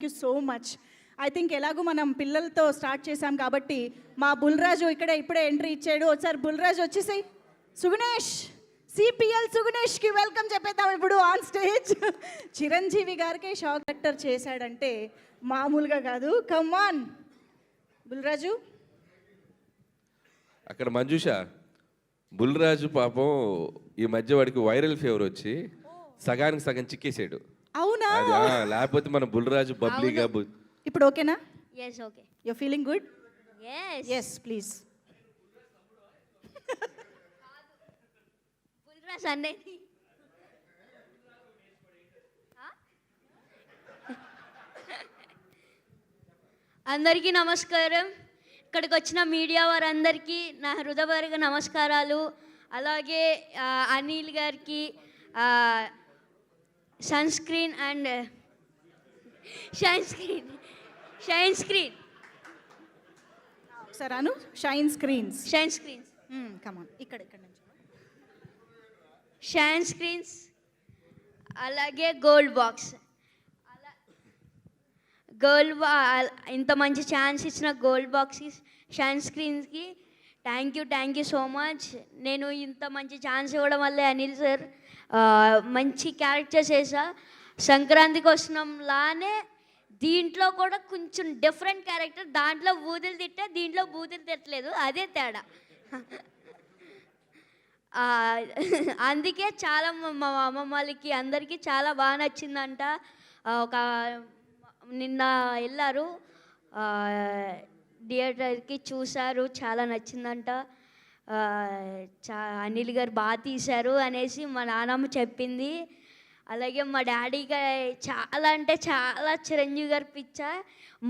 Thank you so much. I think ఎలాగో మనం పిల్లలతో స్టార్ట్ చేశాం కాబట్టి మా బుల్రాజు ఇప్పుడే ఎంట్రీ ఇచ్చాడు. ఒకసారి బుల్రాజు వచ్చేసాయి. సుగుణేష్, సిపిఎల్ సుగుణేష్కి వెల్కమ్ చెప్పేద్దాం ఇప్పుడు ఆన్ స్టేజ్. చిరంజీవి గారికి షాక్ యాక్టర్ చేశాడంటే మామూలుగా కాదు. కమాన్ బుల్రాజు. అక్కడ మంజుష, బుల్రాజు పాపం ఈ మధ్య వాడికి వైరల్ ఫీవర్ వచ్చి సగానికి సగం చిక్కేసాడు. అవునా? లేకపోతే మన బుల్రాజు బబ్లీగా ఇప్పుడు ఓకేనా? yes okay you feeling good? yes please. Bulraj అనేది అందరికీ నమస్కారం. ఇక్కడికి వచ్చిన మీడియా వారందరికీ నా హృదయపూర్వక నమస్కారాలు. అలాగే అనిల్ గారికి sun screen and shine screen సరే అను. షైన్ స్క్రీన్స్ కమాన్ ఇక్కడ నుంచి షైన్ స్క్రీన్స్, అలాగే గోల్డ్ బాక్స్, ఇంత మంచి ఛాన్స్ ఇచ్చిన గోల్డ్ బాక్స్కి, షైన్ స్క్రీన్స్కి థ్యాంక్ యూ సో మచ్. నేను ఇంత మంచి ఛాన్స్ ఇవ్వడం వల్లే అనిల్ సార్ మంచి క్యారెక్టర్స్ చేసా. సంక్రాంతికి వస్తున్నాంలానే దీంట్లో కూడా కొంచెం డిఫరెంట్ క్యారెక్టర్. దాంట్లో బూతులు తిట్టా, దీంట్లో బూతులు తిట్టలేదు, అదే తేడా. అందుకే చాలా మా అమ్మమ్మ వాళ్ళకి అందరికీ చాలా బాగా నచ్చిందంట. ఒక నిన్న వెళ్ళారు థియేటర్కి, చూశారు, చాలా నచ్చిందంట. అనిల్ గారు బాగా తీశారు అనేసి మా నాన్నమ్మ చెప్పింది. అలాగే మా డాడీగా చాలా అంటే చాలా చిరంజీవి గారు పిచ్చ.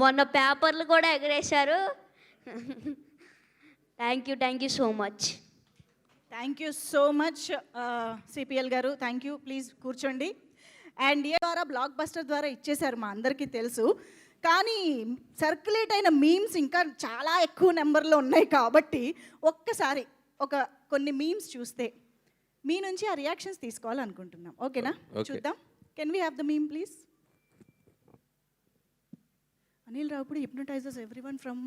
మొన్న పేపర్లు కూడా ఎగరేశారు. Thank you so much. Thank you so much CPL గారు. Thank you. ప్లీజ్ కూర్చోండి. అండ్ ఏ ద్వారా బ్లాక్ బస్టర్ ద్వారా ఇచ్చేశారు మా అందరికీ తెలుసు. కానీ సర్క్యులేట్ అయిన మీమ్స్ ఇంకా చాలా ఎక్కువ నెంబర్లో ఉన్నాయి కాబట్టి ఒక్కసారి కొన్ని మీమ్స్ చూస్తే మీ నుంచి ఆ రియాక్షన్స్ తీసుకోవాలనుకుంటున్నాం. ఓకేనా? చూద్దాం. Can we have the meme please? Anil Ravipudi hypnotizes everyone from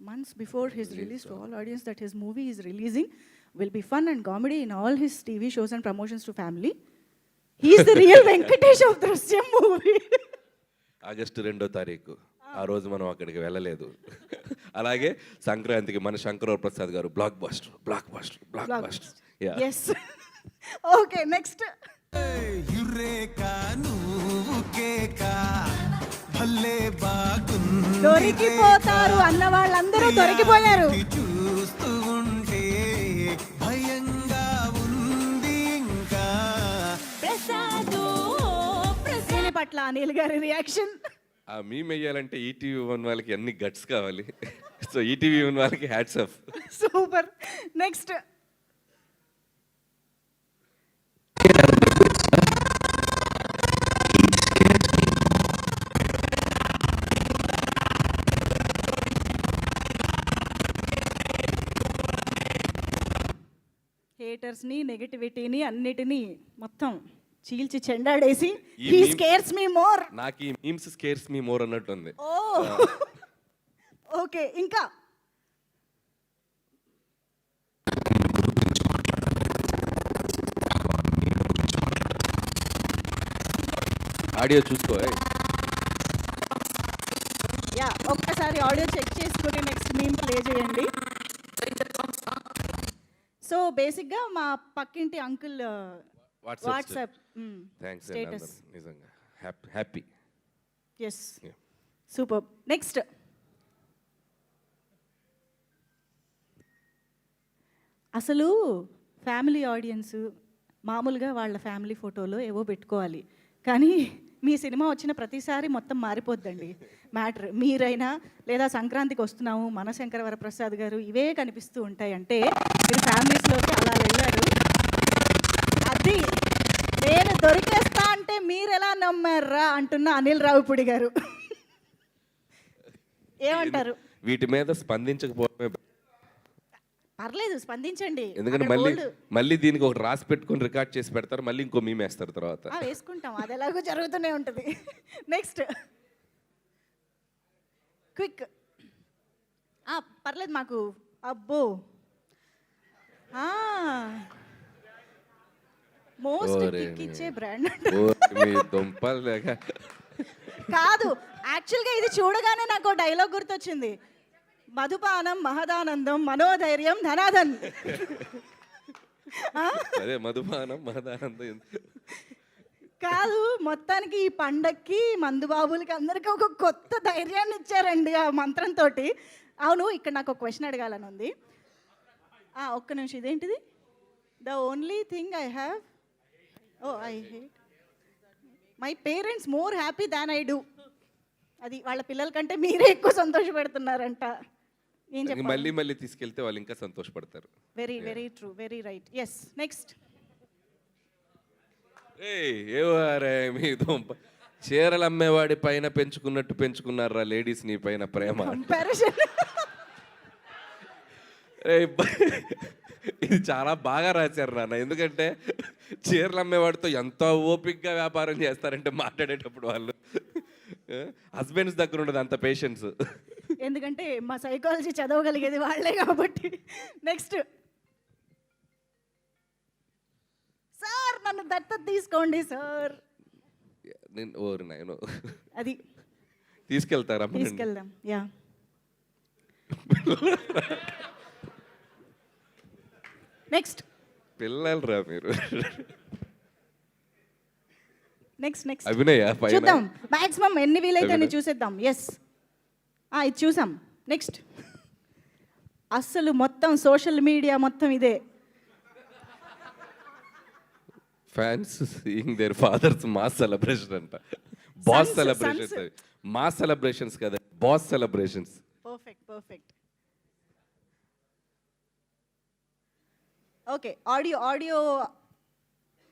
months before his release to all audience that his movie is releasing will be fun and comedy in all his TV shows and promotions to family. He is the real Venkatesh of Drishyam movie. August 2వ తారీఖు ఆ రోజు మనం అక్కడికి వెళ్ళలేదు. అలాగే సంక్రాంతికి మన శంకరరావు ప్రసాద్ గారు block buster. Yes. Okay, next. దొరికిపోతారు అన్న వాళ్ళందరూ దొరికిపోయారు. ప్రసాద్ పట్ల అనిల్ గారి రియాక్షన్. ఆ మీమ్ వేయాలంటే ఈటీవీ1 వాళ్ళకి అన్ని గట్స్ కావాలి. సో ఈటీవీ1 వాళ్ళకి హ్యాట్స్ ఆఫ్. సూపర్. నెక్స్ట్. హేటర్స్ని, నెగటివిటీని అన్నిటినీ మొత్తం చీల్చి చెండాడేసి హీ స్కేర్స్ మీ మోర్. నాకు ఈ మీమ్స్ స్కేర్స్ మీ మోర్ అన్నట్టుంది. ఓకే, ఇంకా ఆడియో చూసుకో. ఒక్కసారి ఆడియో చెక్ చేసుకుని నెక్స్ట్ మీమ్ ప్లే చేయండి. సో బేసిక్గా మా పక్కింటి అంకుల్ వాట్సాప్ స్టేటస్. నిజంగా హ్యాపీ. Yes, super. నెక్స్ట్. అసలు ఫ్యామిలీ ఆడియన్స్ మామూలుగా వాళ్ళ ఫ్యామిలీ ఫోటోలో ఏవో పెట్టుకోవాలి, కానీ మీ సినిమా వచ్చిన ప్రతిసారి మొత్తం మారిపోద్దండి మ్యాటర్. మీరైనా లేదా సంక్రాంతికి వస్తున్నాము మన శంకర వరప్రసాద్ గారు ఇవే కనిపిస్తూ ఉంటాయి. అంటే మీరు ఫ్యామిలీస్లోకి అలా వెళ్ళారు. అది నేను దొరికేస్తా అంటే మీరు ఎలా నమ్మారా అంటున్న అనిల్ రావిపూడి గారు. ఏమంటారు? వీటి మీద స్పందించకపోవడమే పర్లేదు, స్పందించండి. ఎందుకంటే మళ్ళీ దీనికి ఒకటి రాసి పెట్టుకొని రికార్డ్ చేసి పెడతారు, మళ్ళీ ఇంకో మేము వేస్తారు తర్వాత. వేసుకుంటాం, అది ఎలాగో జరుగుతూనే ఉంటుంది. నెక్స్ట్. క్విక్ పర్లేదు మాకు. అబ్బో మోస్ట్ ఓరే కిక్ ఇచ్చే బ్రాండ్ ఓ, మీ దుంపలు లేక కాదు, యాక్చువల్గా ఇది చూడగానే నాకు డైలాగ్ గుర్తొచ్చింది. మధుపానం మహదానందం మనోధైర్యం ధనాధన్. అదే మధుపానం మహదానందం. కాదు, మొత్తానికి ఈ పండక్కి మందుబాబులకి అందరికీ ఒక కొత్త ధైర్యాన్ని ఇచ్చారండి ఆ మంత్రంతో. అవును, ఇక్కడ నాకు ఒక క్వశ్చన్ అడగాలని ఉంది. ఒక్క నిమిషం, ఇదేంటిది? The only thing I have I hate my parents more happy than I do. అది వాళ్ళ పిల్లల కంటే మీరే ఎక్కువ సంతోషపెడుతున్నారంట. ఏం చెప్పాలి? మళ్ళీ మళ్ళీ తీసుకెళ్తే వాళ్ళు ఇంకా సంతోషపడతారు. Very very true, very right. Yes, next. ఏవారే మీ దుంప, చీరలు అమ్మేవాడి పైన పెంచుకున్నట్టు పెంచుకున్నారా లేడీస్ నీ పైన ప్రేమ. కంపారిజన్. ఇది చాలా బాగా రాశారు నాన్న. ఎందుకంటే చీరలు అమ్మేవాడితో ఎంత ఓపిక్గా వ్యాపారం చేస్తారంటే మాట్లాడేటప్పుడు వాళ్ళు. హస్బెండ్స్ దగ్గర ఉండదు అంత పేషెన్స్. ఎందుకంటే మా సైకాలజీ చదవగలిగేది వాళ్ళే కాబట్టి. నెక్స్ట్. సార్ నన్ను దత్తత తీసుకోండి సార్. నేను ఓరు నాయనో, అది తీసుకెళ్తారా? తీసుకెళ్దాం. Yeah, next. పిల్లలు రా మీరు. నెక్స్ట్ నెక్స్ట్ అభినయ పైన చూద్దాం, మాక్సిమం ఎన్ని వీలైతే అన్ని చూసేద్దాం. ఎస్, ఇది చూసాం. నెక్స్ట్. అస్సలు మొత్తం సోషల్ మీడియా మొత్తం ఇదే. Fans seeing their fathers mass celebration అంట. Boss Sons, celebrations sons. అవి. మాస్ సెలబ్రేషన్స్ కదా, boss celebrations. Perfect perfect. Okay, audio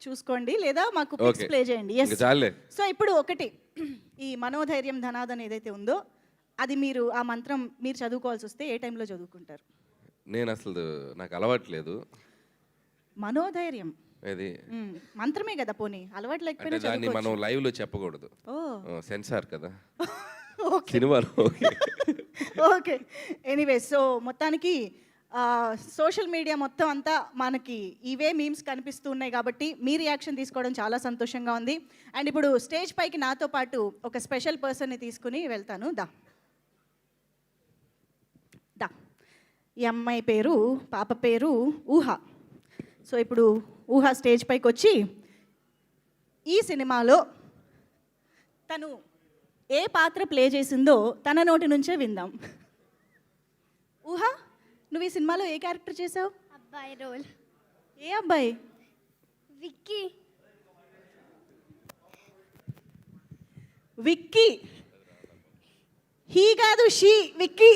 చూసుకోండి లేదా మాకు పిక్స్ Okay. ప్లే చేయండి. ఎస్, ఇంకా చాలే. సో ఇప్పుడు ఒకటి, ఈ మనోధైర్యం ధనాదన్ ఏదైతే ఉందో అది మీరు ఆ మంత్రం మీరు చదువుకోవాల్సి వస్తే ఏ టైంలో చదువుకుంటారు? నేను అసలు నాకు అలవాట్లేదు. మనోధైర్యం అది మంత్రమే కదా, పోనీ అలవాటు అంటే లేకపోయినా దాన్ని మనం చదువుకోవచ్చు. లైవ్ లో చెప్పకూడదు. ఓ సెన్సార్ కదా ఓకే సినిమాలో. ఓకే. ఎనీవే, సో మొత్తానికి సోషల్ మీడియా మొత్తం అంతా మనకి ఇవే మీమ్స్ కనిపిస్తూ ఉన్నాయి కాబట్టి మీ రియాక్షన్ తీసుకోవడం చాలా సంతోషంగా ఉంది. అండ్ ఇప్పుడు స్టేజ్ పైకి నాతో పాటు ఒక స్పెషల్ పర్సన్ని తీసుకుని వెళ్తాను. దా దా ఈ అమ్మాయి పేరు, పాప పేరు ఊహ. సో ఇప్పుడు ఊహ స్టేజ్ పైకి వచ్చి ఈ సినిమాలో తను ఏ పాత్ర ప్లే చేసిందో తన నోటి నుంచే విందాం. ఊహ, నువ్వు ఈ సినిమాలో ఏ క్యారెక్టర్ చేసావు? అబ్బాయి రోల్. ఏ అబ్బాయి? విక్కీ. విక్కీ. హీ కాదు, షీ, విక్కీ.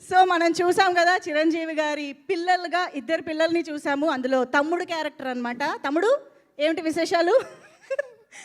సో మనం చూసాం కదా చిరంజీవి గారి పిల్లలుగా ఇద్దరు పిల్లల్ని చూసాము. అందులో తమ్ముడు క్యారెక్టర్ అన్నమాట. తమ్ముడు, ఏమిటి విశేషాలు?